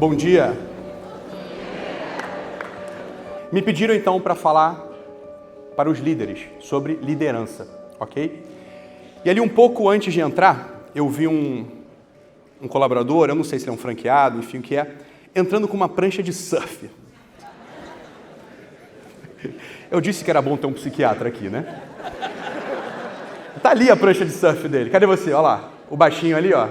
Bom dia. Me pediram então para falar para os líderes sobre liderança, ok? E ali um pouco antes de entrar, eu vi um colaborador, eu não sei se ele é um franqueado, enfim, o que é, entrando com uma prancha de surf. Eu disse que era bom ter um psiquiatra aqui, né? Tá ali a prancha de surf dele. Cadê você? Olha lá, o baixinho ali, ó.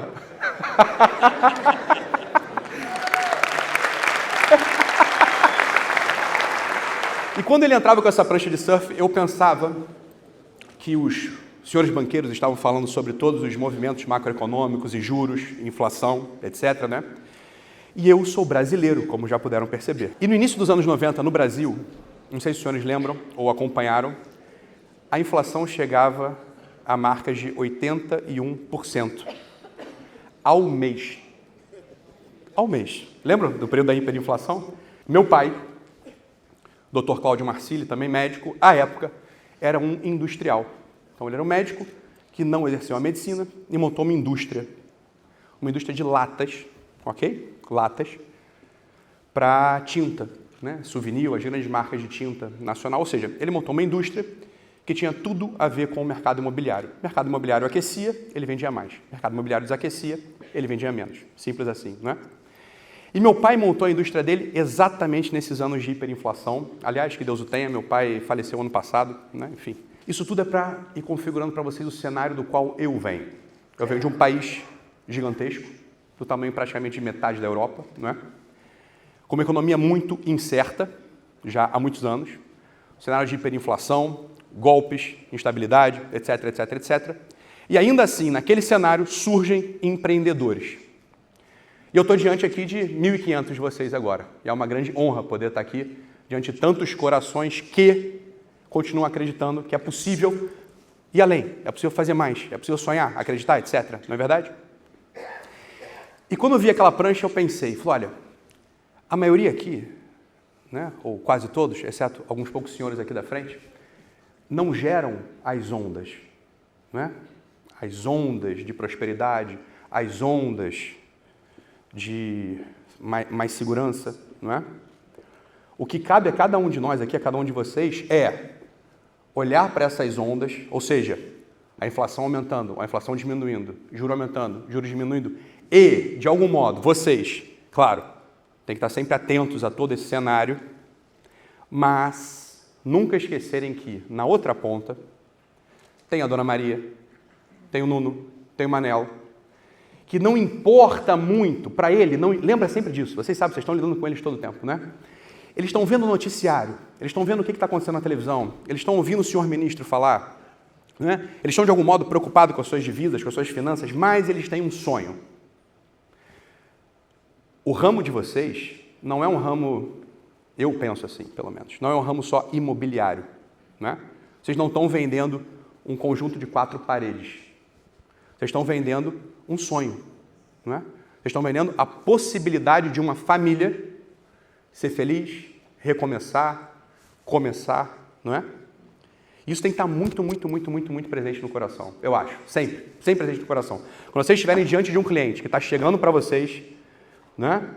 E quando ele entrava com essa prancha de surf, eu pensava que os senhores banqueiros estavam falando sobre todos os movimentos macroeconômicos e juros, inflação, etc., né? E eu sou brasileiro, como já puderam perceber. E no início dos anos 90, no Brasil, não sei se os senhores lembram ou acompanharam, a inflação chegava a marcas de 81% ao mês. Ao mês. Lembram do período da hiperinflação? Meu pai, Dr. Cláudio Marcilli, também médico, à época, era um industrial. Então, ele era um médico que não exerceu a medicina e montou uma indústria de latas, ok? Latas, para tinta, né? Souvenir, as grandes marcas de tinta nacional. Ou seja, ele montou uma indústria que tinha tudo a ver com o mercado imobiliário. O mercado imobiliário aquecia, ele vendia mais. O mercado imobiliário desaquecia, ele vendia menos. Simples assim, né? E meu pai montou a indústria dele exatamente nesses anos de hiperinflação. Aliás, que Deus o tenha, meu pai faleceu ano passado, né? Enfim. Isso tudo é para ir configurando para vocês o cenário do qual eu venho. Eu venho de um país gigantesco, do tamanho praticamente de metade da Europa, né? Com uma economia muito incerta, já há muitos anos. Cenário de hiperinflação, golpes, instabilidade, etc, etc, etc. E ainda assim, naquele cenário, surgem empreendedores. E eu estou diante aqui de 1.500 de vocês agora. E é uma grande honra poder estar aqui diante de tantos corações que continuam acreditando que é possível ir além, é possível fazer mais, é possível sonhar, acreditar, etc. Não é verdade? E quando eu vi aquela prancha, eu pensei, falei, olha, a maioria aqui, né, ou quase todos, exceto alguns poucos senhores aqui da frente, não geram as ondas, né? As ondas de prosperidade, as ondas de mais segurança, não é? O que cabe a cada um de nós aqui, a cada um de vocês, é olhar para essas ondas, ou seja, a inflação aumentando, a inflação diminuindo, juros aumentando, juros diminuindo, e, de algum modo, vocês, claro, tem que estar sempre atentos a todo esse cenário, mas nunca esquecerem que, na outra ponta, tem a Dona Maria, tem o Nuno, tem o Manel, que não importa muito para ele, não, lembra sempre disso, vocês sabem, vocês estão lidando com eles todo o tempo, né? Eles estão vendo o noticiário, eles estão vendo o que está acontecendo na televisão, eles estão ouvindo o senhor ministro falar, né? Eles estão de algum modo preocupados com as suas dívidas, com as suas finanças, mas eles têm um sonho. O ramo de vocês não é um ramo, eu penso assim, pelo menos, não é um ramo só imobiliário, né? Vocês não estão vendendo um conjunto de 4 paredes. Vocês estão vendendo um sonho, não é? Vocês estão vendendo a possibilidade de uma família ser feliz, recomeçar, começar, não é? Isso tem que estar muito, muito, muito, muito, muito presente no coração, eu acho. Sempre, sempre presente no coração. Quando vocês estiverem diante de um cliente que está chegando para vocês, né?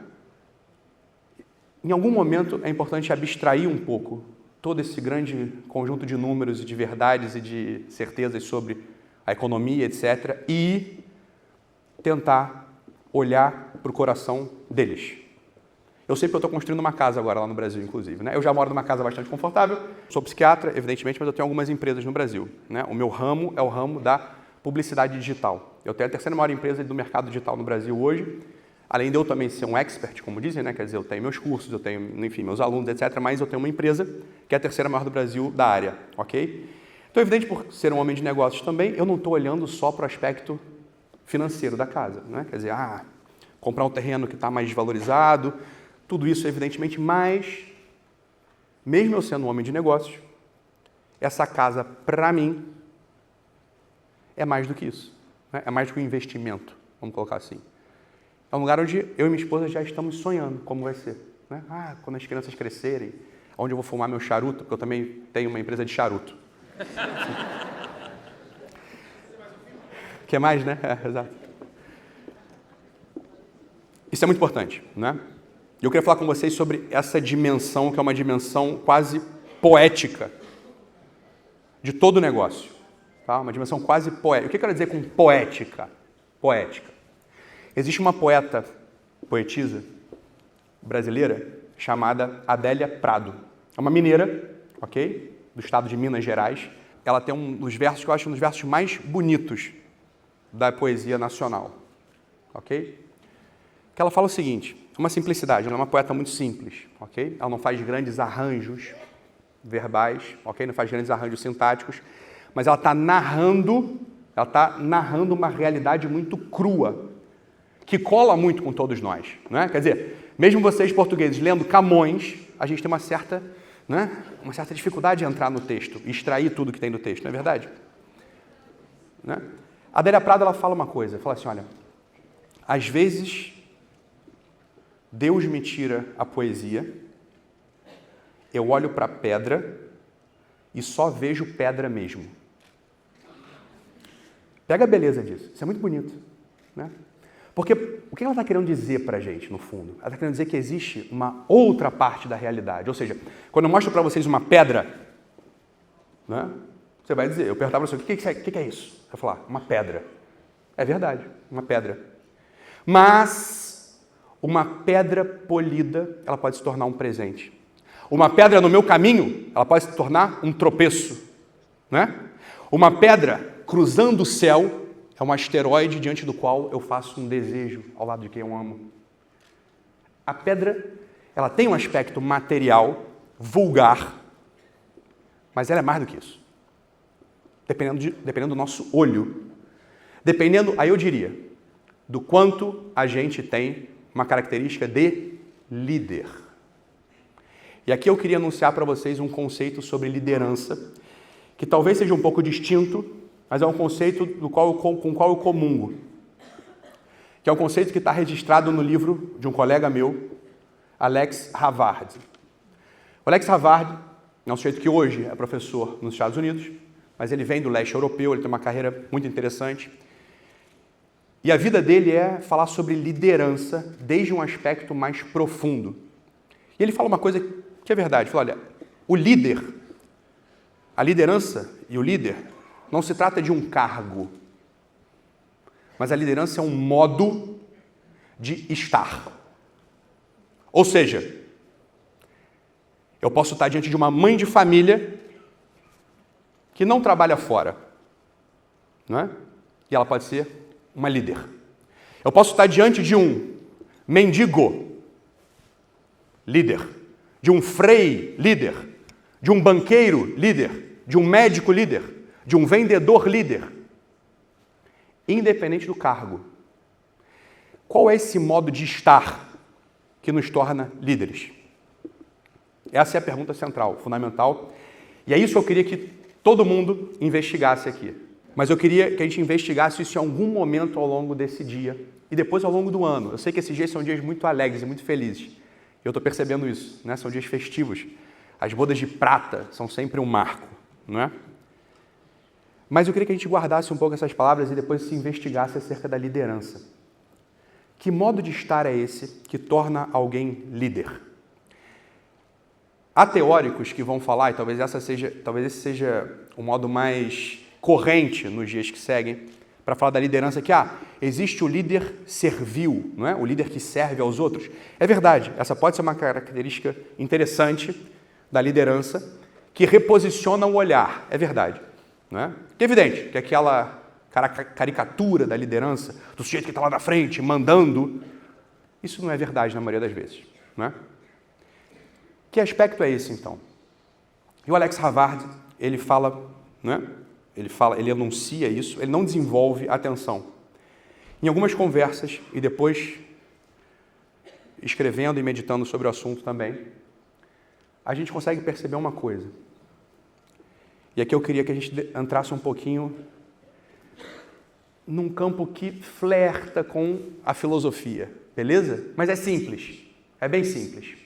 Em algum momento é importante abstrair um pouco todo esse grande conjunto de números e de verdades e de certezas sobre a economia, etc., e tentar olhar para o coração deles. Eu sei que eu estou construindo uma casa agora lá no Brasil, inclusive, né? Eu já moro numa casa bastante confortável, sou psiquiatra, evidentemente, mas eu tenho algumas empresas no Brasil, né? O meu ramo é o ramo da publicidade digital. Eu tenho a terceira maior empresa do mercado digital no Brasil hoje, além de eu também ser um expert, como dizem, né? Quer dizer, eu tenho meus cursos, eu tenho, enfim, meus alunos, etc., mas eu tenho uma empresa que é a terceira maior do Brasil da área, ok? Então, é evidente, por ser um homem de negócios também, eu não estou olhando só para o aspecto financeiro da casa, né? Quer dizer, comprar um terreno que está mais desvalorizado, tudo isso, evidentemente, mas, mesmo eu sendo um homem de negócios, essa casa, para mim, é mais do que isso, né? É mais do que um investimento, vamos colocar assim. É um lugar onde eu e minha esposa já estamos sonhando como vai ser, né? Quando as crianças crescerem, onde eu vou fumar meu charuto, porque eu também tenho uma empresa de charuto. O que mais, né? Exato. Isso é muito importante, né? E eu queria falar com vocês sobre essa dimensão, que é uma dimensão quase poética de todo o negócio. Tá? Uma dimensão quase poética. O que eu quero dizer com poética? Poética. Existe uma poetisa brasileira chamada Adélia Prado. É uma mineira, ok? Do estado de Minas Gerais. Ela tem um dos versos que eu acho um dos versos mais bonitos da poesia nacional, ok? Que ela fala o seguinte, uma simplicidade, ela é uma poeta muito simples, ok? Ela não faz grandes arranjos verbais, ok? Não faz grandes arranjos sintáticos, mas ela está narrando uma realidade muito crua, que cola muito com todos nós, né? Quer dizer, mesmo vocês portugueses lendo Camões, a gente tem uma certa dificuldade de entrar no texto, extrair tudo que tem no texto, não é verdade? Né? A Adélia Prado, ela fala uma coisa, fala assim, olha, às vezes Deus me tira a poesia, eu olho para a pedra e só vejo pedra mesmo. Pega a beleza disso, isso é muito bonito, né? Porque o que ela está querendo dizer para a gente, no fundo? Ela está querendo dizer que existe uma outra parte da realidade. Ou seja, quando eu mostro para vocês uma pedra, né, você vai dizer, eu perguntava para você, o que é isso? Você vai falar, uma pedra. É verdade, uma pedra. Mas uma pedra polida, ela pode se tornar um presente. Uma pedra no meu caminho, ela pode se tornar um tropeço. Né? Uma pedra cruzando o céu, é um asteroide diante do qual eu faço um desejo ao lado de quem eu amo. A pedra, ela tem um aspecto material, vulgar, mas ela é mais do que isso. Dependendo do nosso olho. Dependendo, aí eu diria, do quanto a gente tem uma característica de líder. E aqui eu queria anunciar para vocês um conceito sobre liderança, que talvez seja um pouco distinto, mas é um conceito com o qual eu comungo, que é um conceito que está registrado no livro de um colega meu, Alex Havard. O Alex Havard é um sujeito que hoje é professor nos Estados Unidos, mas ele vem do leste europeu, ele tem uma carreira muito interessante. E a vida dele é falar sobre liderança desde um aspecto mais profundo. E ele fala uma coisa que é verdade, ele fala, olha, o líder, a liderança e o líder não se trata de um cargo, mas a liderança é um modo de estar. Ou seja, eu posso estar diante de uma mãe de família que não trabalha fora, não é? E ela pode ser uma líder. Eu posso estar diante de um mendigo, líder, de um frei, líder, de um banqueiro, líder, de um médico, líder, de um vendedor líder, independente do cargo. Qual é esse modo de estar que nos torna líderes? Essa é a pergunta central, fundamental, e é isso que eu queria que todo mundo investigasse aqui. Mas eu queria que a gente investigasse isso em algum momento ao longo desse dia e depois ao longo do ano. Eu sei que esses dias são dias muito alegres e muito felizes. Eu estou percebendo isso, né? São dias festivos. As bodas de prata são sempre um marco, não é? Mas eu queria que a gente guardasse um pouco essas palavras e depois se investigasse acerca da liderança. Que modo de estar é esse que torna alguém líder? Há teóricos que vão falar, e talvez esse seja o modo mais corrente nos dias que seguem, para falar da liderança, que existe o líder servil, não é? O líder que serve aos outros. É verdade, essa pode ser uma característica interessante da liderança, que reposiciona o olhar, é verdade. Não é? Que é evidente que aquela caricatura da liderança, do sujeito que está lá na frente, mandando, isso não é verdade na maioria das vezes. Não é? Que aspecto é esse, então? E o Alex Havard, ele fala, não é? Ele anuncia isso, ele não desenvolve atenção. Em algumas conversas, e depois escrevendo e meditando sobre o assunto também, a gente consegue perceber uma coisa. E aqui eu queria que a gente entrasse um pouquinho num campo que flerta com a filosofia, beleza? Mas é simples, é bem simples.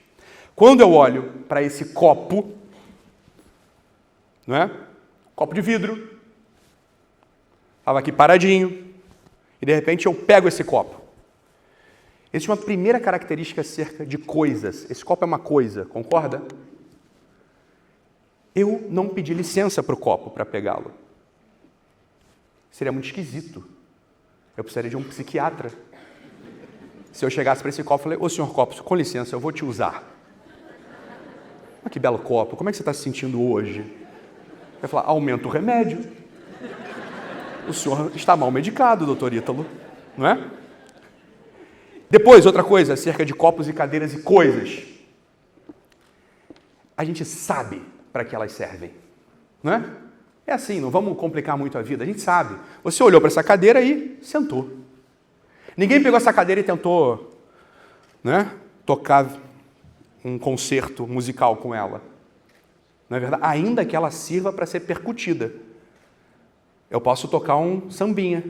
Quando eu olho para esse copo, não é? Copo de vidro, estava aqui paradinho, e de repente eu pego esse copo. Existe uma primeira característica acerca de coisas. Esse copo é uma coisa, concorda? Eu não pedi licença para o copo para pegá-lo. Seria muito esquisito. Eu precisaria de um psiquiatra. Se eu chegasse para esse copo e falei, ô senhor copo, com licença, eu vou te usar. Olha que belo copo, como é que você está se sentindo hoje? Vai falar, aumenta o remédio. O senhor está mal medicado, doutor Ítalo, não é? Depois, outra coisa, acerca de copos e cadeiras e coisas. A gente sabe para que elas servem, não é? É assim, não vamos complicar muito a vida, a gente sabe. Você olhou para essa cadeira e sentou. Ninguém pegou essa cadeira e tentou, né, tocar um concerto musical com ela. Não é verdade? Ainda que ela sirva para ser percutida. Eu posso tocar um sambinha,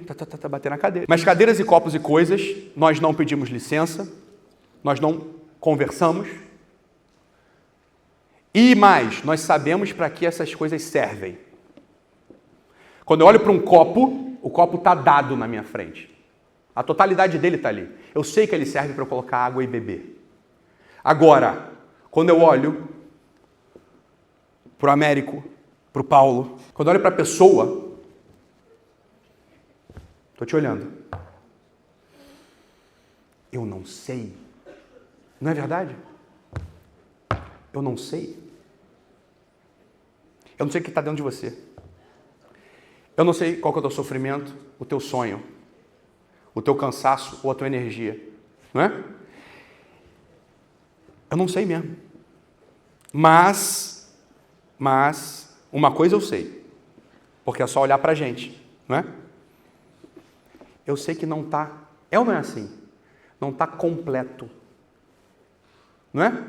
bater na cadeira. Mas cadeiras e copos e coisas, nós não pedimos licença, nós não conversamos. E mais, nós sabemos para que essas coisas servem. Quando eu olho para um copo, o copo está dado na minha frente. A totalidade dele está ali. Eu sei que ele serve para eu colocar água e beber. Agora, quando eu olho para o Américo, para o Paulo, quando eu olho para a pessoa, estou te olhando. Eu não sei. Não é verdade? Eu não sei. Eu não sei o que está dentro de você. Eu não sei qual que é o teu sofrimento, o teu sonho, o teu cansaço ou a tua energia. Não é? Eu não sei mesmo. Mas, uma coisa eu sei. Porque é só olhar para a gente. Não é? Eu sei que não está... É ou não é assim? Não está completo. Não é?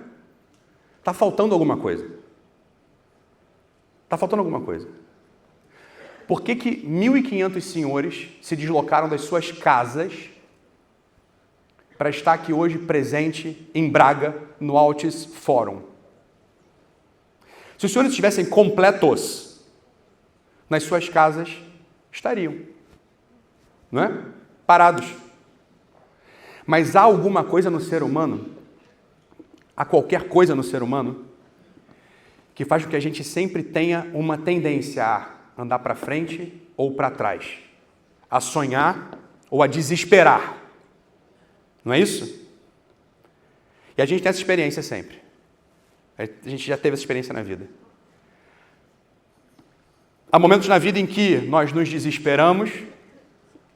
Está faltando alguma coisa. Está faltando alguma coisa. Por que 1.500 senhores se deslocaram das suas casas para estar aqui hoje presente em Braga, no Altis Fórum? Se os senhores estivessem completos nas suas casas, estariam, não é? Parados. Mas há alguma coisa no ser humano, há qualquer coisa no ser humano, que faz com que a gente sempre tenha uma tendência a andar para frente ou para trás, a sonhar ou a desesperar. Não é isso? E a gente tem essa experiência sempre. A gente já teve essa experiência na vida. Há momentos na vida em que nós nos desesperamos,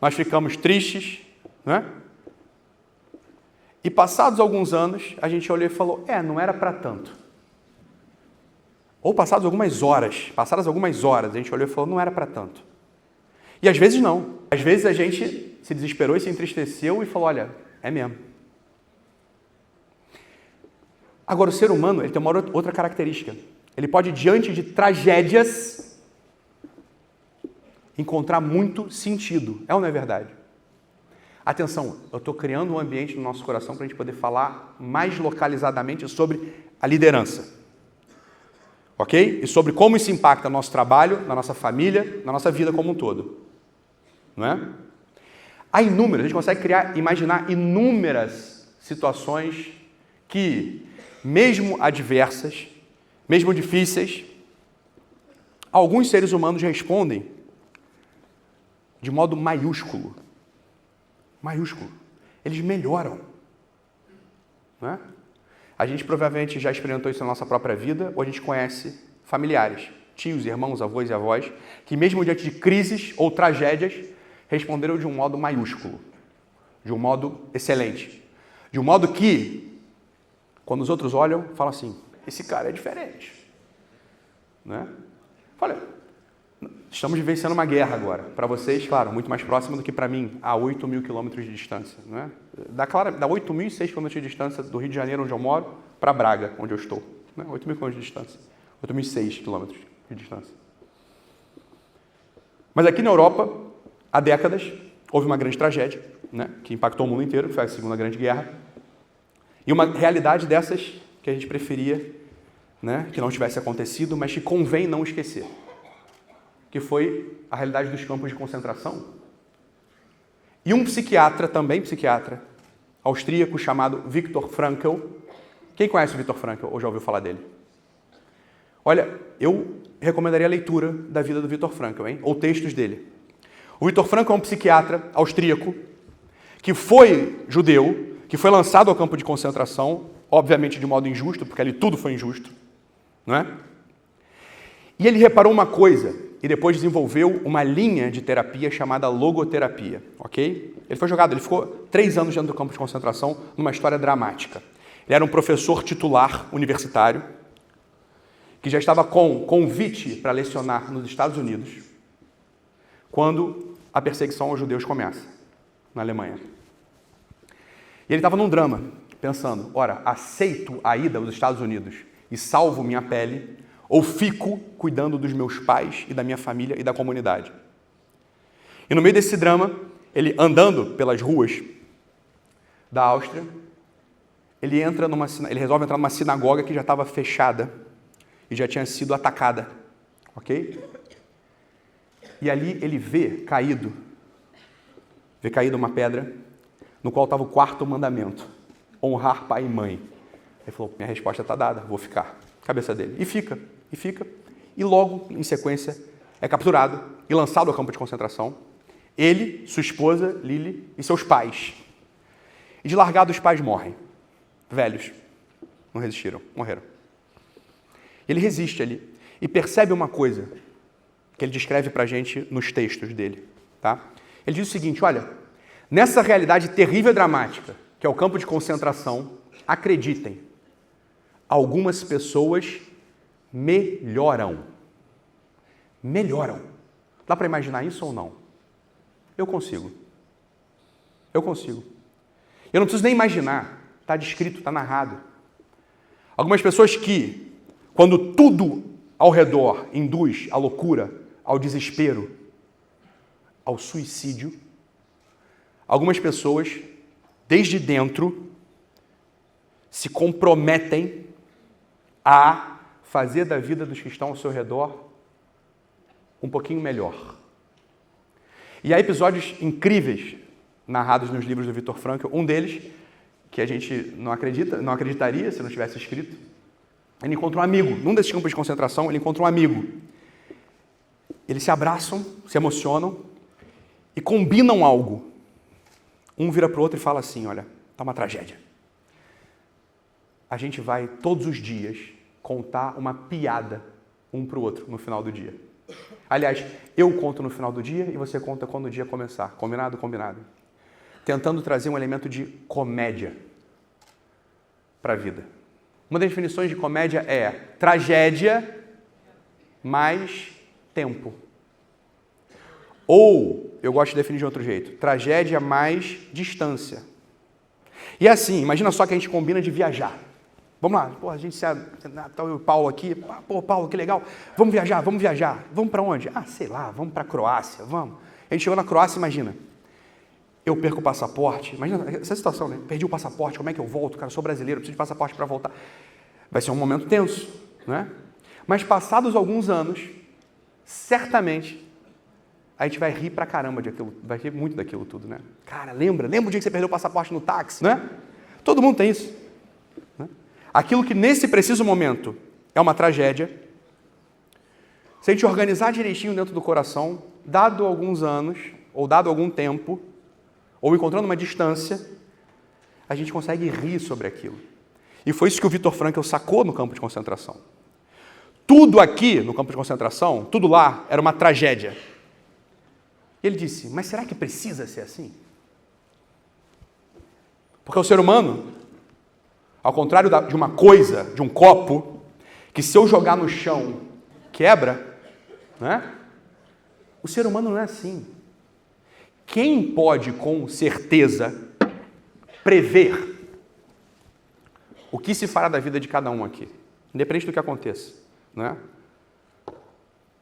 nós ficamos tristes, né? E passados alguns anos, a gente olhou e falou, não era para tanto. Ou passadas algumas horas, a gente olhou e falou, não era para tanto. E às vezes não. Às vezes a gente se desesperou e se entristeceu e falou, olha, é mesmo. Agora, o ser humano ele tem uma outra característica. Ele pode, diante de tragédias, encontrar muito sentido. É ou não é verdade? Atenção, eu estou criando um ambiente no nosso coração para a gente poder falar mais localizadamente sobre a liderança. Ok? E sobre como isso impacta no nosso trabalho, na nossa família, na nossa vida como um todo. Não é? Há inúmeras, a gente consegue imaginar inúmeras situações que, mesmo adversas, mesmo difíceis, alguns seres humanos respondem de modo maiúsculo. Maiúsculo. Eles melhoram. Não é? A gente provavelmente já experimentou isso na nossa própria vida, ou a gente conhece familiares, tios, irmãos, avós e avós, que mesmo diante de crises ou tragédias, responderam de um modo maiúsculo, de um modo excelente, de um modo que, quando os outros olham, falam assim, esse cara é diferente. Né? Olha, estamos vivenciando uma guerra agora. Para vocês, claro, muito mais próxima do que para mim, a 8.000 quilômetros de distância. Não é? Dá 8.006 quilômetros de distância do Rio de Janeiro, onde eu moro, para Braga, onde eu estou. Né? 8.000 quilômetros de distância. 8.006 quilômetros de distância. Mas aqui na Europa, há décadas, houve uma grande tragédia, né? Que impactou o mundo inteiro, que foi a Segunda Grande Guerra. E uma realidade dessas que a gente preferia, né, que não tivesse acontecido, mas que convém não esquecer. Que foi a realidade dos campos de concentração. E um psiquiatra, também psiquiatra, austríaco chamado Viktor Frankl. Quem conhece o Viktor Frankl ou já ouviu falar dele? Olha, eu recomendaria a leitura da vida do Viktor Frankl, hein? Ou textos dele. O Viktor Frankl é um psiquiatra austríaco que foi judeu, que foi lançado ao campo de concentração, obviamente de modo injusto, porque ali tudo foi injusto, não é? E ele reparou uma coisa, e depois desenvolveu uma linha de terapia chamada logoterapia, ok? Ele foi jogado, ele ficou 3 anos dentro do campo de concentração, numa história dramática. Ele era um professor titular universitário, que já estava com convite para lecionar nos Estados Unidos, quando a perseguição aos judeus começa, na Alemanha. E ele estava num drama, pensando, ora, aceito a ida aos Estados Unidos e salvo minha pele, ou fico cuidando dos meus pais e da minha família e da comunidade. E no meio desse drama, ele andando pelas ruas da Áustria, ele resolve entrar numa sinagoga que já estava fechada e já tinha sido atacada, ok? E ali ele vê caído uma pedra no qual estava o 4º mandamento, honrar pai e mãe. Ele falou, minha resposta está dada, vou ficar. Cabeça dele. E fica. E logo, em sequência, é capturado e lançado ao campo de concentração. Ele, sua esposa, Lili, e seus pais. E de largado, os pais morrem. Velhos. Não resistiram. Morreram. Ele resiste ali. E percebe uma coisa que ele descreve pra gente nos textos dele. Tá? Ele diz o seguinte, olha, nessa realidade terrível e dramática, que é o campo de concentração, acreditem, algumas pessoas melhoram. Melhoram. Dá para imaginar isso ou não? Eu consigo. Eu não preciso nem imaginar. Está descrito, está narrado. Algumas pessoas que, quando tudo ao redor induz à loucura, ao desespero, ao suicídio, algumas pessoas, desde dentro, se comprometem a fazer da vida dos que estão ao seu redor um pouquinho melhor. E há episódios incríveis narrados nos livros do Viktor Frankl. Um deles, que a gente não acreditaria se não tivesse escrito, ele encontra um amigo. Num desses campos de concentração, ele encontra um amigo. Eles se abraçam, se emocionam e combinam algo. Um vira para o outro e fala assim, olha, está uma tragédia. A gente vai, todos os dias, contar uma piada um para o outro no final do dia. Aliás, eu conto no final do dia e você conta quando o dia começar. Combinado? Combinado. Tentando trazer um elemento de comédia para a vida. Uma das definições de comédia é tragédia mais tempo. Ou, eu gosto de definir de outro jeito, tragédia mais distância. E assim, imagina só que a gente combina de viajar. Vamos lá, pô, a gente está eu e o Paulo aqui, pô, Paulo, que legal, vamos viajar, vamos para onde? Ah, sei lá, vamos para a Croácia, vamos. A gente chegou na Croácia, imagina, eu perco o passaporte, imagina essa situação, né? Perdi o passaporte, como é que eu volto? Cara, eu sou brasileiro, preciso de passaporte para voltar. Vai ser um momento tenso, né? Mas passados alguns anos, certamente, a gente vai rir pra caramba daquilo, vai rir muito daquilo tudo, né? Cara, lembra o dia que você perdeu o passaporte no táxi, né? Todo mundo tem isso. Né? Aquilo que nesse preciso momento é uma tragédia, se a gente organizar direitinho dentro do coração, dado alguns anos, ou dado algum tempo, ou encontrando uma distância, a gente consegue rir sobre aquilo. E foi isso que o Viktor Frankl sacou no campo de concentração. Tudo aqui no campo de concentração, tudo lá, era uma tragédia. Ele disse, mas será que precisa ser assim? Porque o ser humano, ao contrário de uma coisa, de um copo, que se eu jogar no chão, quebra, né? O ser humano não é assim. Quem pode, com certeza, prever o que se fará da vida de cada um aqui, independente do que aconteça, né?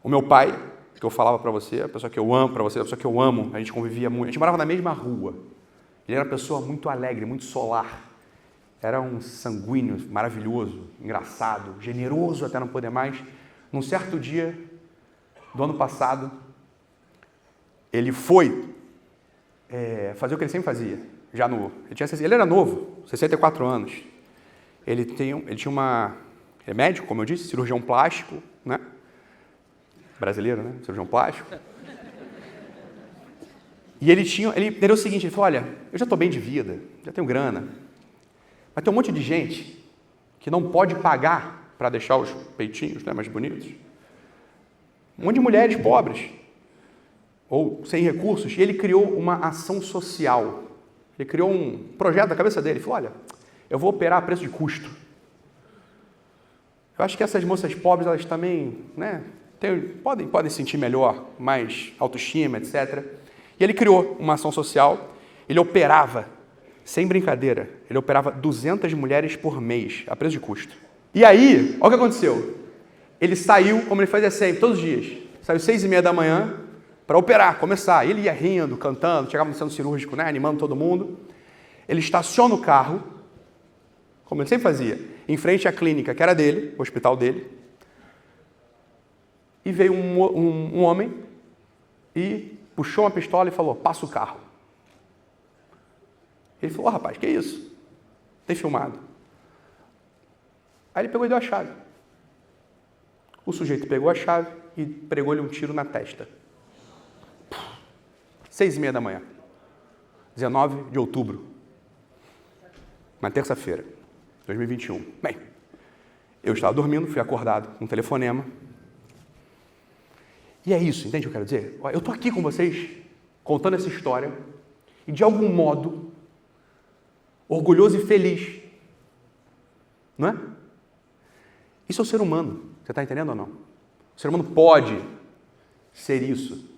O meu pai, que eu falava para você, a pessoa que eu amo, a pessoa que eu amo, a gente convivia muito, a gente morava na mesma rua. Ele era uma pessoa muito alegre, muito solar. Era um sanguíneo maravilhoso, engraçado, generoso até não poder mais. Num certo dia do ano passado, ele foi fazer o que ele sempre fazia. Ele era novo, 64 anos. Ele tinha uma... Ele é médico, como eu disse, cirurgião plástico, né? Brasileiro, né? Cirurgião plástico. E ele era o seguinte, ele falou, olha, eu já estou bem de vida, já tenho grana, mas tem um monte de gente que não pode pagar para deixar os peitinhos, né, mais bonitos. Um monte de mulheres pobres, ou sem recursos, e ele criou uma ação social. Ele criou um projeto na cabeça dele, ele falou, olha, eu vou operar a preço de custo. Eu acho que essas moças pobres, elas também, né, podem se sentir melhor, mais autoestima, etc. E ele criou uma ação social, ele operava, sem brincadeira, ele operava 200 mulheres por mês, a preço de custo. E aí, olha o que aconteceu. Ele saiu, como ele fazia sempre, todos os dias, saiu 6h30 da manhã para operar, começar. Ele ia rindo, cantando, chegava no centro cirúrgico, né, animando todo mundo. Ele estaciona o carro, como ele sempre fazia, em frente à clínica que era dele, o hospital dele, e veio um homem e puxou uma pistola e falou, passa o carro. Ele falou, rapaz, que isso? Tem filmado. Aí ele pegou e deu a chave. O sujeito pegou a chave e pregou-lhe um tiro na testa. 6h30 da manhã. 19 de outubro. Uma terça-feira. 2021. Bem, eu estava dormindo, fui acordado com um telefonema. E é isso, entende o que eu quero dizer? Eu estou aqui com vocês, contando essa história, e de algum modo, orgulhoso e feliz. Não é? Isso é o ser humano. Você está entendendo ou não? O ser humano pode ser isso.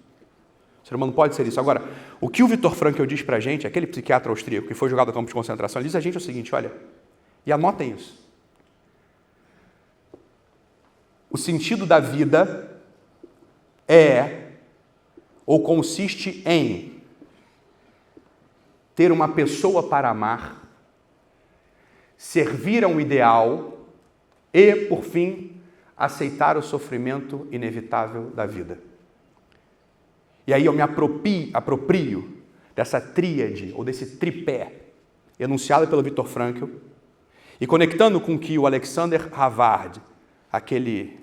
O ser humano pode ser isso. Agora, o que o Viktor Frankl diz para a gente, aquele psiquiatra austríaco que foi jogado ao campo de concentração, ele diz a gente o seguinte, olha, e anotem isso. O sentido da vida é ou consiste em ter uma pessoa para amar, servir a um ideal e, por fim, aceitar o sofrimento inevitável da vida. E aí eu me aproprio dessa tríade, ou desse tripé, enunciado pelo Viktor Frankl, e conectando com o que o Alexander Havard, aquele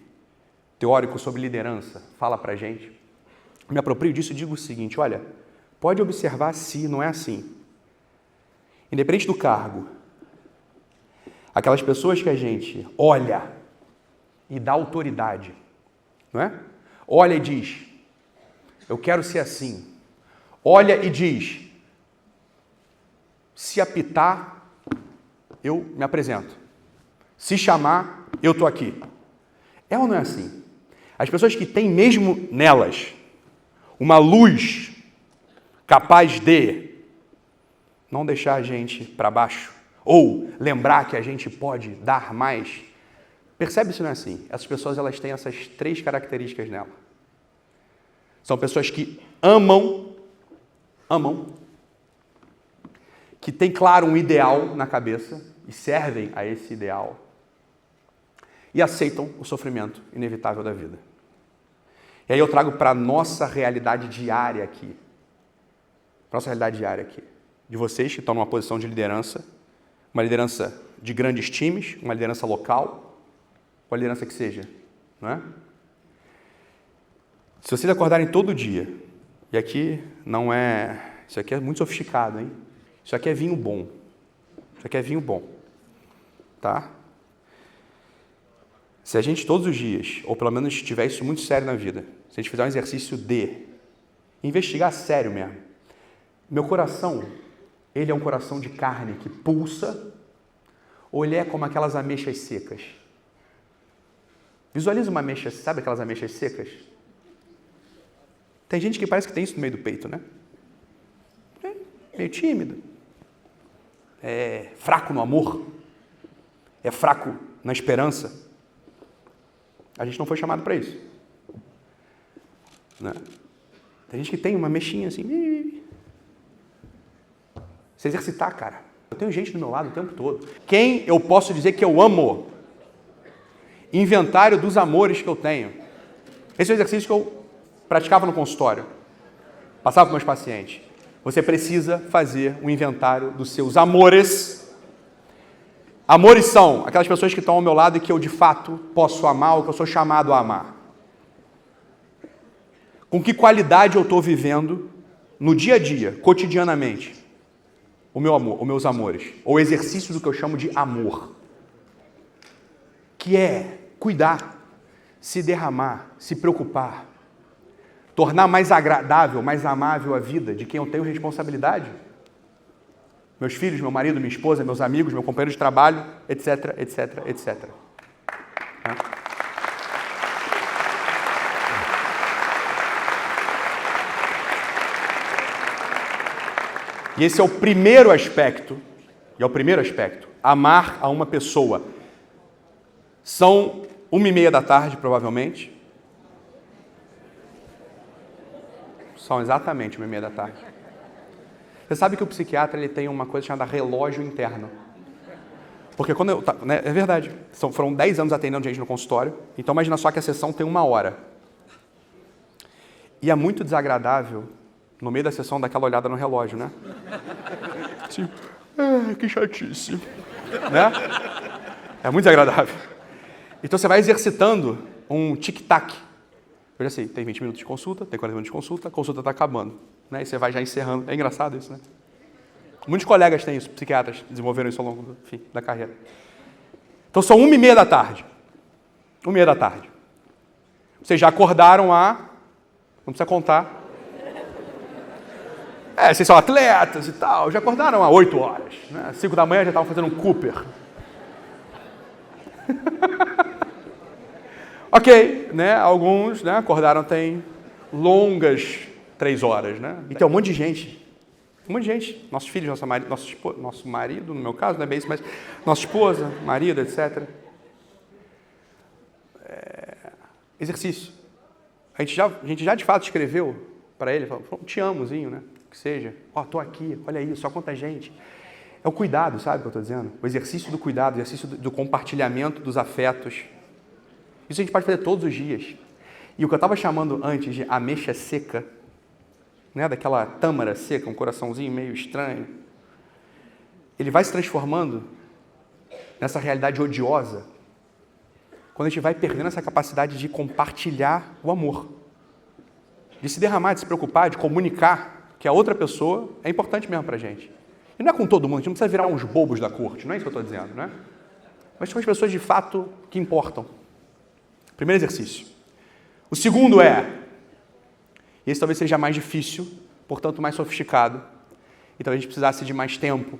teórico sobre liderança, fala para a gente, me aproprio disso e digo o seguinte, olha, pode observar se não é assim. Independente do cargo, aquelas pessoas que a gente olha e dá autoridade, não é? Olha e diz, eu quero ser assim. Olha e diz, se apitar, eu me apresento. Se chamar, eu estou aqui. É ou não é assim? As pessoas que têm mesmo nelas uma luz capaz de não deixar a gente para baixo, ou lembrar que a gente pode dar mais, percebe se não é assim? Essas pessoas, elas têm essas 3 características nela. São pessoas que amam, que têm, claro, um ideal na cabeça e servem a esse ideal e aceitam o sofrimento inevitável da vida. E aí eu trago para a nossa realidade diária aqui. De vocês que estão numa posição de liderança, uma liderança de grandes times, uma liderança local, uma liderança que seja, não é? Se vocês acordarem todo dia, e aqui não é... Isso aqui é muito sofisticado, hein? Isso aqui é vinho bom. Tá? Se a gente todos os dias, ou pelo menos tiver isso muito sério na vida, se a gente fizer um exercício de investigar sério mesmo, meu coração, ele é um coração de carne que pulsa, ou ele é como aquelas ameixas secas? Visualiza uma ameixa, sabe aquelas ameixas secas? Tem gente que parece que tem isso no meio do peito, né? É meio tímido. É fraco no amor. É fraco na esperança. A gente não foi chamado para isso. Né? Tem gente que tem uma mexinha assim. Se exercitar, cara. Eu tenho gente do meu lado o tempo todo. Quem eu posso dizer que eu amo? Inventário dos amores que eu tenho. Esse é o exercício que eu praticava no consultório. Passava para meus pacientes. Você precisa fazer um inventário dos seus amores. Amores são aquelas pessoas que estão ao meu lado e que eu, de fato, posso amar ou que eu sou chamado a amar. Com que qualidade eu estou vivendo no dia a dia, cotidianamente, o meu amor, os meus amores, ou o exercício do que eu chamo de amor, que é cuidar, se derramar, se preocupar, tornar mais agradável, mais amável a vida de quem eu tenho responsabilidade. Meus filhos, meu marido, minha esposa, meus amigos, meu companheiro de trabalho, etc, etc, etc. E esse é o primeiro aspecto, amar a uma pessoa. São 1h30 da tarde, provavelmente. São exatamente 1h30 da tarde. Você sabe que o psiquiatra ele tem uma coisa chamada relógio interno. Porque quando eu... Né, é verdade. Foram 10 anos atendendo gente no consultório. Então imagina só que a sessão tem 1 hora. E é muito desagradável, no meio da sessão, dar aquela olhada no relógio, né? Assim, que chatice. Né? É muito desagradável. Então você vai exercitando um tic-tac. Eu já sei, tem 20 minutos de consulta, tem 40 minutos de consulta, a consulta está acabando. Né? E você vai já encerrando. É engraçado isso, né? Muitos colegas têm isso, psiquiatras desenvolveram isso ao longo da carreira. Então são 1h30 da tarde. 1h30 da tarde. Vocês já acordaram não precisa contar. Vocês são atletas e tal, já acordaram há 8 horas. Né? Às 5 da manhã já estavam fazendo um Cooper. Ok, né? Alguns, né, acordaram tem longas 3 horas, né? E tem um monte de gente. Um monte de gente. Nossos filhos, nosso marido, no meu caso, não é bem isso, mas nossa esposa, marido, etc. Exercício. A gente já de fato escreveu para ele, falou, te amozinho, né? Que seja. Tô aqui, olha isso, só quanta gente. É o cuidado, sabe o que eu estou dizendo? O exercício do cuidado, o exercício do compartilhamento dos afetos. Isso a gente pode fazer todos os dias. E o que eu estava chamando antes de ameixa seca, né, daquela tâmara seca, um coraçãozinho meio estranho, ele vai se transformando nessa realidade odiosa quando a gente vai perdendo essa capacidade de compartilhar o amor, de se derramar, de se preocupar, de comunicar que a outra pessoa é importante mesmo para a gente. E não é com todo mundo, a gente não precisa virar uns bobos da corte, não é isso que eu estou dizendo, né? Mas são as pessoas de fato que importam. Primeiro exercício. O segundo e esse talvez seja mais difícil, portanto mais sofisticado, e talvez a gente precisasse de mais tempo,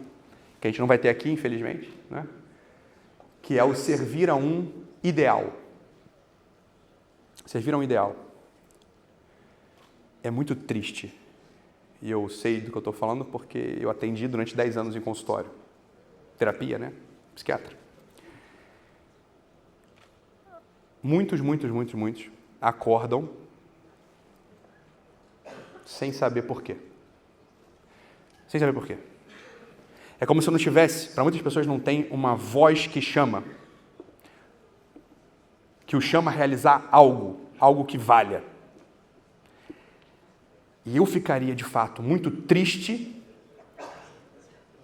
que a gente não vai ter aqui, infelizmente, né? Que é o servir a um ideal. Servir a um ideal. É muito triste, e eu sei do que eu estou falando porque eu atendi durante 10 anos em consultório. Terapia, né? Psiquiatra. Muitos acordam sem saber por quê. Sem saber por quê. É como se eu não tivesse, para muitas pessoas não tem uma voz que chama. Que o chama a realizar algo que valha. E eu ficaria, de fato, muito triste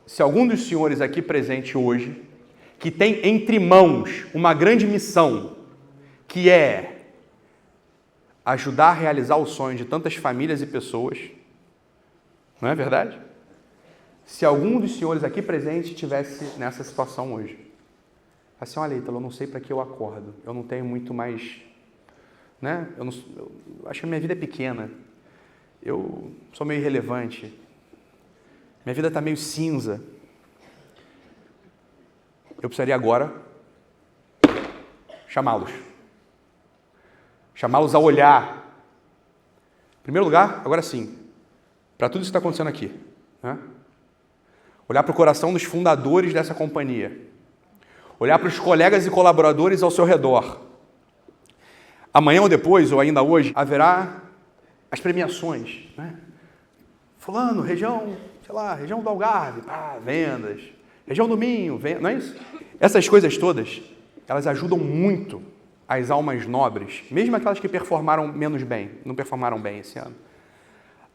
se algum dos senhores aqui presente hoje, que tem entre mãos uma grande missão, que é ajudar a realizar o sonho de tantas famílias e pessoas, não é verdade? Se algum dos senhores aqui presentes estivesse nessa situação hoje. Assim, olha, Ítalo, eu não sei para que eu acordo, eu não tenho muito mais, né? Eu acho que a minha vida é pequena, eu sou meio irrelevante, minha vida está meio cinza. Eu precisaria agora chamá-los a olhar. Em primeiro lugar, agora sim, para tudo isso que está acontecendo aqui, né? Olhar para o coração dos fundadores dessa companhia. Olhar para os colegas e colaboradores ao seu redor. Amanhã ou depois, ou ainda hoje, haverá as premiações, né? Fulano, região do Algarve, vendas. Região do Minho, vendas, não é isso? Essas coisas todas, elas ajudam muito as almas nobres, mesmo aquelas que performaram menos bem, não performaram bem esse ano,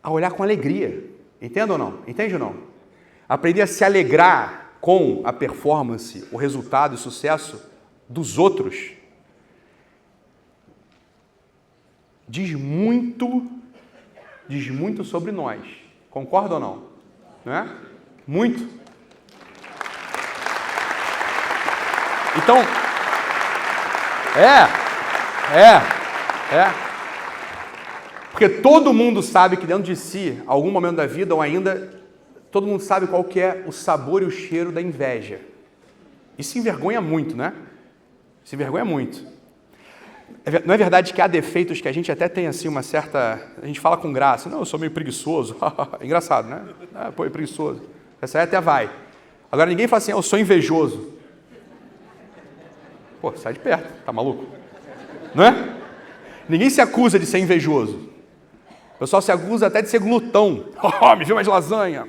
a olhar com alegria Entende ou não? Entende ou não? Aprender a se alegrar com a performance, o resultado e o sucesso dos outros diz muito sobre nós. Concorda ou não? Não é? Muito. Então, porque todo mundo sabe que dentro de si, algum momento da vida ou ainda, todo mundo sabe qual que é o sabor e o cheiro da inveja. Isso envergonha muito, né? Isso envergonha muito. Não é verdade que há defeitos que a gente até tem assim uma certa... A gente fala com graça. Não, eu sou meio preguiçoso. Engraçado, né? Pô, é preguiçoso. Essa aí até vai. Agora ninguém fala assim, eu sou invejoso. Pô, sai de perto. Tá maluco? Não é? Ninguém se acusa de ser invejoso. O pessoal se acusa até de ser glutão. Me viu mais lasanha.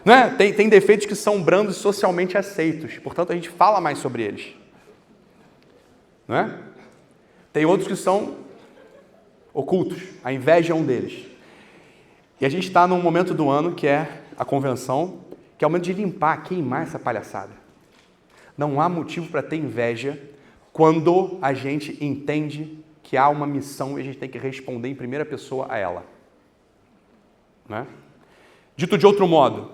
Não é? Tem defeitos que são brandos e socialmente aceitos. Portanto, a gente fala mais sobre eles. Não é? Tem outros que são ocultos. A inveja é um deles. E a gente está num momento do ano que é a convenção, que é o momento de limpar, queimar essa palhaçada. Não há motivo para ter inveja quando a gente entende que há uma missão e a gente tem que responder em primeira pessoa a ela. Não é? Dito de outro modo,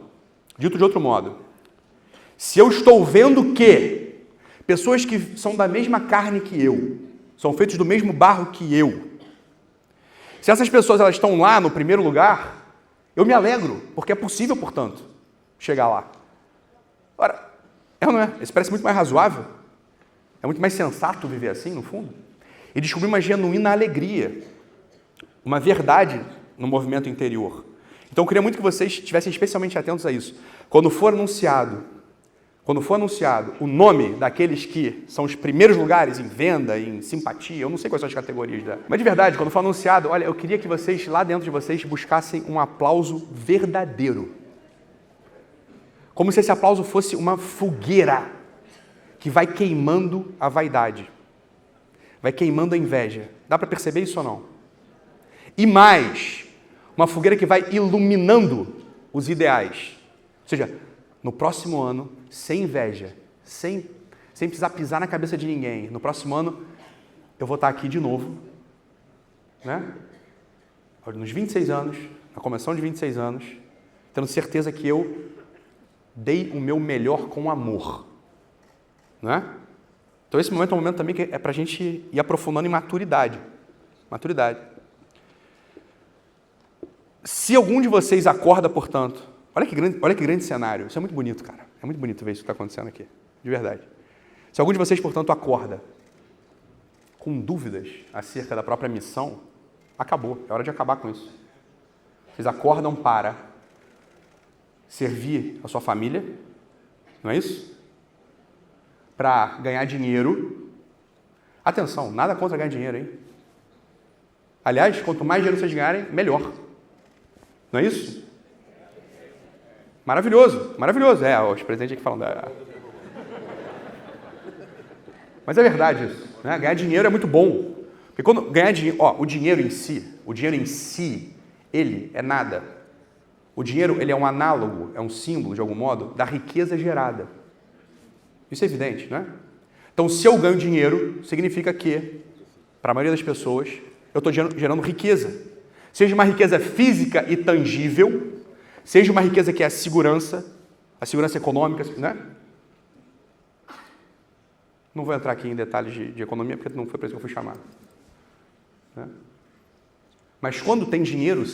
se eu estou vendo que pessoas que são da mesma carne que eu, são feitos do mesmo barro que eu, se essas pessoas elas estão lá no primeiro lugar, eu me alegro, porque é possível, portanto, chegar lá. Ora, é ou não é? Isso parece muito mais razoável. É muito mais sensato viver assim, no fundo. E descobrir uma genuína alegria, uma verdade no movimento interior. Então, eu queria muito que vocês estivessem especialmente atentos a isso. Quando for anunciado o nome daqueles que são os primeiros lugares em venda, em simpatia, eu não sei quais são as categorias, mas de verdade, quando for anunciado, olha, eu queria que vocês, lá dentro de vocês, buscassem um aplauso verdadeiro. Como se esse aplauso fosse uma fogueira que vai queimando a vaidade, vai queimando a inveja. Dá para perceber isso ou não? E mais, uma fogueira que vai iluminando os ideais. Ou seja, no próximo ano, sem inveja, sem precisar pisar na cabeça de ninguém. No próximo ano, eu vou estar aqui de novo, né? Nos 26 anos, na convenção de 26 anos, tendo certeza que eu dei o meu melhor com amor, né? Então esse momento é um momento também que é para a gente ir aprofundando em maturidade. Se algum de vocês acorda, portanto, olha que grande cenário, isso é muito bonito, cara. É muito bonito ver isso que está acontecendo aqui, de verdade. Se algum de vocês, portanto, acorda com dúvidas acerca da própria missão, acabou, é hora de acabar com isso. Vocês acordam para servir a sua família, não é isso? Para ganhar dinheiro. Atenção, nada contra ganhar dinheiro, hein? Aliás, quanto mais dinheiro vocês ganharem, melhor. Não é isso? Maravilhoso. Os presentes aqui falando. Mas é verdade isso, né? Ganhar dinheiro é muito bom. Porque quando ganhar dinheiro, o dinheiro em si, ele é nada. O dinheiro, ele é um análogo, é um símbolo, de algum modo, da riqueza gerada. Isso é evidente, né? Então, se eu ganho dinheiro, significa que, para a maioria das pessoas, eu estou gerando riqueza. Seja uma riqueza física e tangível, seja uma riqueza que é a segurança econômica, né? Não vou entrar aqui em detalhes de economia, porque não foi para isso que eu fui chamado. Né? Mas quando tem dinheiro,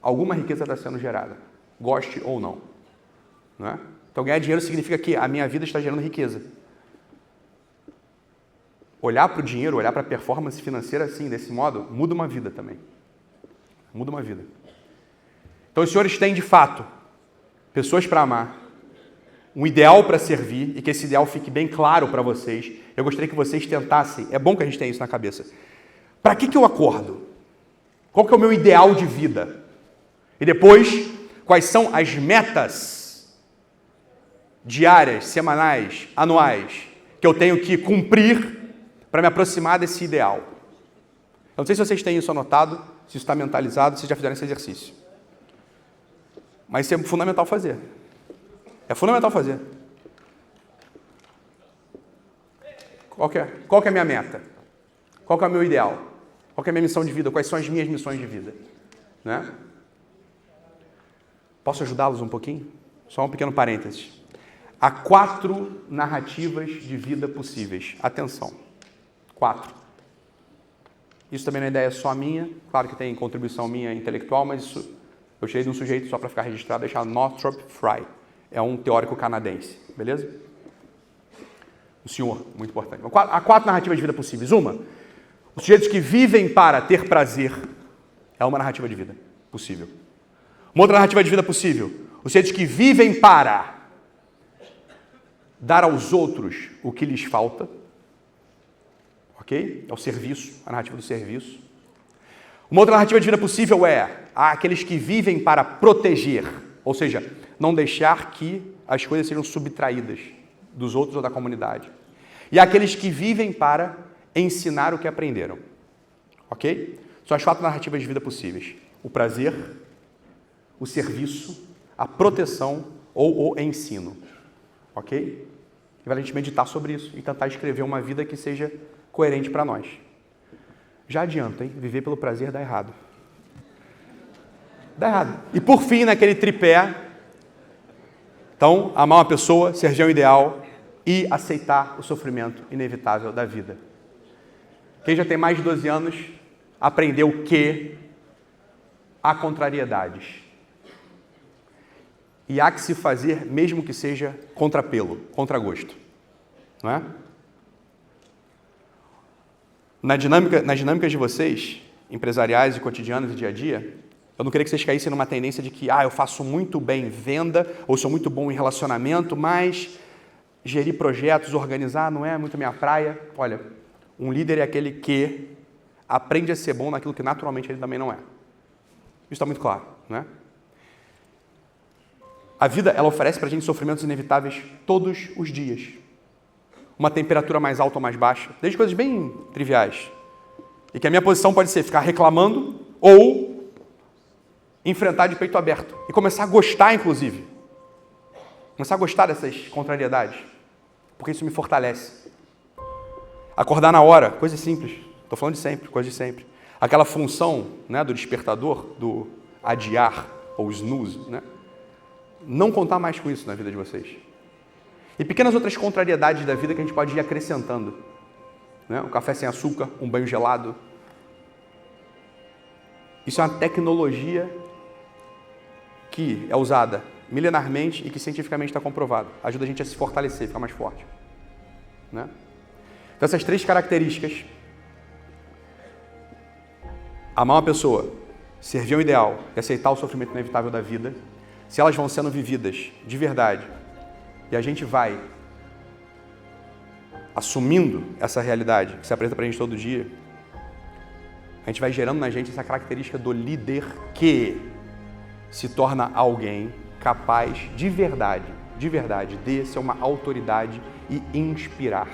alguma riqueza está sendo gerada, goste ou não. Né? Então, ganhar dinheiro significa que a minha vida está gerando riqueza. Olhar para o dinheiro, olhar para a performance financeira assim, desse modo, muda uma vida também. Muda uma vida. Então, os senhores têm, de fato, pessoas para amar, um ideal para servir, e que esse ideal fique bem claro para vocês. Eu gostaria que vocês tentassem, é bom que a gente tenha isso na cabeça. Para que eu acordo? Qual que é o meu ideal de vida? E depois, quais são as metas diárias, semanais, anuais, que eu tenho que cumprir para me aproximar desse ideal? Eu não sei se vocês têm isso anotado, se isso está mentalizado, vocês já fizeram esse exercício. Mas isso é fundamental fazer. É fundamental fazer. Qual que é a minha meta? Qual que é o meu ideal? Qual que é a minha missão de vida? Quais são as minhas missões de vida? Né? Posso ajudá-los um pouquinho? Só um pequeno parênteses. Há 4 narrativas de vida possíveis. Atenção. 4. Isso também não é ideia só minha. Claro que tem contribuição minha intelectual, mas isso eu tirei de um sujeito só para ficar registrado, deixado Northrop Frye. É um teórico canadense. Beleza? O senhor, muito importante. Há 4 narrativas de vida possíveis. Uma, os sujeitos que vivem para ter prazer. É uma narrativa de vida possível. Uma outra narrativa de vida possível. Os sujeitos que vivem para dar aos outros o que lhes falta. Ok? É o serviço, a narrativa do serviço. Uma outra narrativa de vida possível é aqueles que vivem para proteger. Ou seja, não deixar que as coisas sejam subtraídas dos outros ou da comunidade. E aqueles que vivem para ensinar o que aprenderam. Ok? São as 4 narrativas de vida possíveis. O prazer, o serviço, a proteção ou o ensino. Ok? E vale a gente meditar sobre isso e tentar escrever uma vida que seja coerente para nós. Já adianto, hein? Viver pelo prazer dá errado. Dá errado. E por fim, naquele tripé, então, amar uma pessoa, servir ao ideal e aceitar o sofrimento inevitável da vida. Quem já tem mais de 12 anos aprendeu que há contrariedades. E há que se fazer, mesmo que seja contra pelo, contra gosto. Não é? Nas dinâmicas de vocês, empresariais e cotidianas e dia a dia, eu não queria que vocês caíssem numa tendência de que eu faço muito bem em venda, ou sou muito bom em relacionamento, mas gerir projetos, organizar, não é muito minha praia. Olha, um líder é aquele que aprende a ser bom naquilo que naturalmente ele também não é. Isso está muito claro, não é? A vida, ela oferece para a gente sofrimentos inevitáveis todos os dias. Uma temperatura mais alta ou mais baixa, desde coisas bem triviais. E que a minha posição pode ser ficar reclamando ou enfrentar de peito aberto. E começar a gostar, inclusive. Começar a gostar dessas contrariedades. Porque isso me fortalece. Acordar na hora, coisa simples. Estou falando de sempre, coisa de sempre. Aquela função, né, do despertador, do adiar ou snooze, né? Não contar mais com isso na vida de vocês. E pequenas outras contrariedades da vida que a gente pode ir acrescentando. Né? Um café sem açúcar, um banho gelado. Isso é uma tecnologia que é usada milenarmente e que cientificamente está comprovada. Ajuda a gente a se fortalecer, ficar mais forte. Né? Então essas 3 características, amar uma pessoa, servir ao ideal e aceitar o sofrimento inevitável da vida, se elas vão sendo vividas de verdade e a gente vai assumindo essa realidade que se apresenta para a gente todo dia, a gente vai gerando na gente essa característica do líder que se torna alguém capaz de verdade, de ser uma autoridade e inspirar.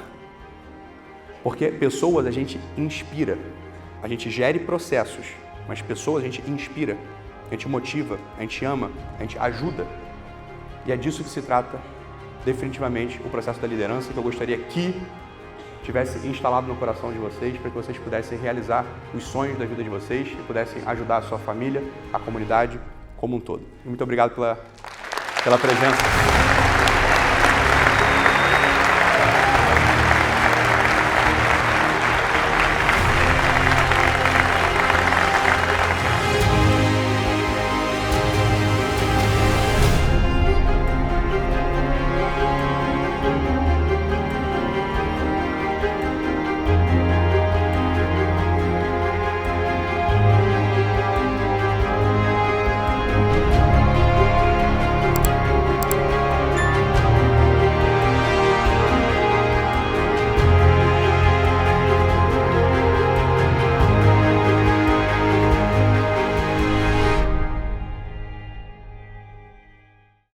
Porque pessoas a gente inspira, a gente gere processos, mas pessoas a gente inspira, a gente motiva, a gente ama, a gente ajuda. E é disso que se trata definitivamente o processo da liderança, que eu gostaria que tivesse instalado no coração de vocês, para que vocês pudessem realizar os sonhos da vida de vocês e pudessem ajudar a sua família, a comunidade como um todo. Muito obrigado pela presença.